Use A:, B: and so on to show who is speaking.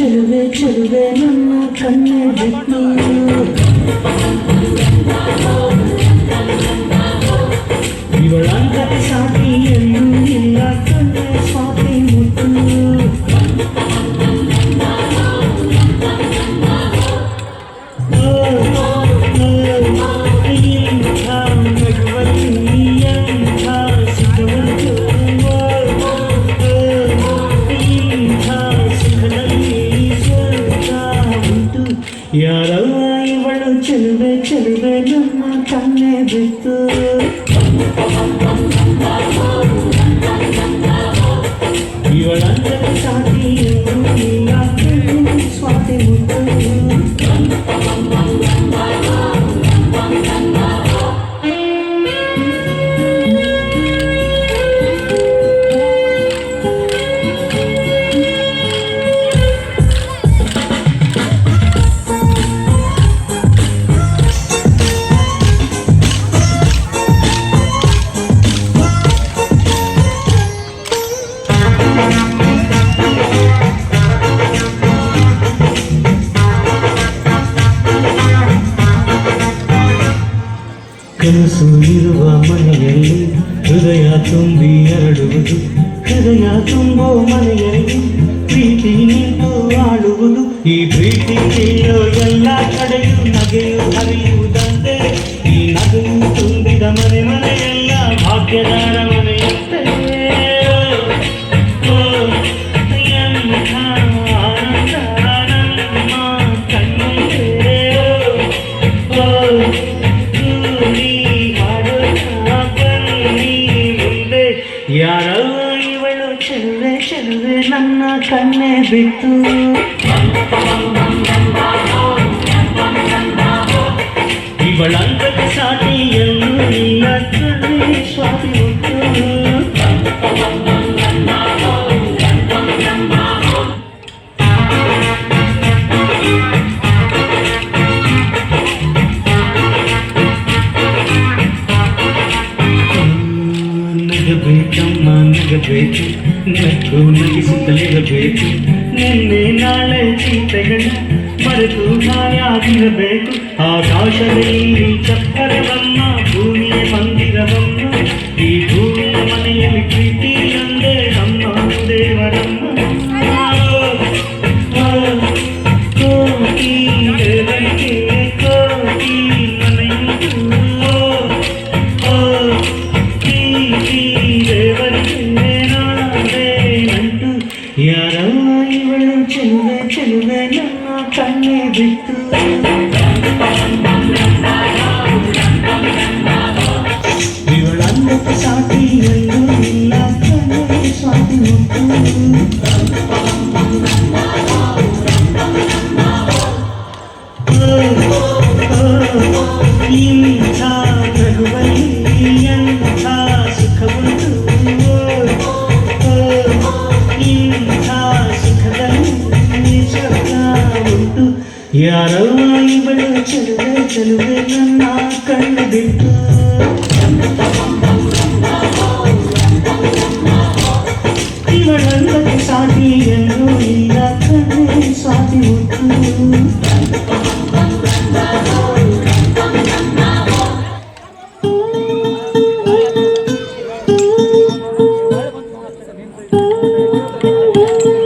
A: ಚೆಲುವೆ ಚೆಲುವೆ ನನ್ನ ಕಣ್ಣೆ ಬಿಟ್ಟು ಇವಳಂತ ಸಾಟಿ ಎಲ್ಲೂ ಇಲ್ಲ ಕಣ್ಣೆ ಸ್ವಾತಿ ಮುಟ್ಟು ಯಾರಲ್ಲ ಇವಳು ಚೆಲುವೆ ಚೆಲುವೆ ನನ್ನ ಕಣ್ಣೆ ಬಿಟ್ಟು ಇವಳಂತ ಸಾಟಿ ಇಲ್ಲ ಸ್ವಾತಿ ಮುಟ್ಟು ಕನಸು ಇರುವ ಮನೆಯಲ್ಲಿ ಹೃದಯ ತುಂಬಿ ಹರಡುವುದು ಹೃದಯ ತುಂಬೋ ಮನೆಯಲ್ಲಿ ಪ್ರೀತಿ ನಿಂತು ಆಡುವುದು ಈ ಪ್ರೀತಿ ಕೇಳೋ ಎಲ್ಲ ಕಡೆಯೂ ನಗೆಯು ಹರಿಯುವುದಂತೆ ಈ ನಗೆಯು ತುಂಬಿದ ಮನೆ ಮನೆಯೆಲ್ಲ ಭಾಗ್ಯದಾರ ಮನೆಯಂತೆ ಯಾರಲ್ಲ ಇವಳು ಚೆಲುವೆ ಚೆಲುವೆ ನನ್ನ ಕಣ್ಣೆ ಬಿಟ್ಟು ಇವಳಂತ ಸಾಟಿ ಎಲ್ಲೂ ಇಲ್ಲ ಕಣ್ಣೆ ಸ್ವಾತಿ ಮುಟ್ಟು ನಗಬೇಕಮ್ಮ ನಗಬೇಕು ನಕ್ಕು ನಗಿಸುತ್ತಲಿರಬೇಕು ನಿನ್ನೆ ನಾಳೆ ಚಿಂತೆಗಳ ಮರೆತು ಹಾಯಾಗಿರಬೇಕು ಆಕಾಶದಲ್ಲಿ ಚಪ್ಪರವಮ್ಮ ಭೂಮಿಯ ಮಂದಿರವಮ್ಮ ಈ ಭೂಮಿಯ ಮನೆಯಲ್ಲಿ ಪ್ರೀತಿ ಅಂದೇ ನಮ್ಮ ದೇವರಮ್ಮ ಕೋಟಿ ದೇವರಿಗೆ ಕೋಟಿ ಮನೆಯುಂಟು ಯಾರಲ್ಲ ಇವಳು ಚೆಲುವೆ ಚೆಲುವೆ ನನ್ನ ಕಣ್ಣೆ ಬಿಟ್ಟು ಇವಳಂತ ಸಾಟಿ ಎಲ್ಲೂ ಇಲ್ಲ ಕಣ್ಣೆ ಸ್ವಾತಿ ಮುಟ್ಟು ಇಂಥ ನಗುವಲ್ಲಿ ಎಂಥ ಸುಖವುಂಟು ಯಾರಲ್ಲ ಇವಳು ಚೆಲುವೆ ಚೆಲುವೆ ನನ್ನ ಕಣ್ಣು ಬಿಟ್ಟು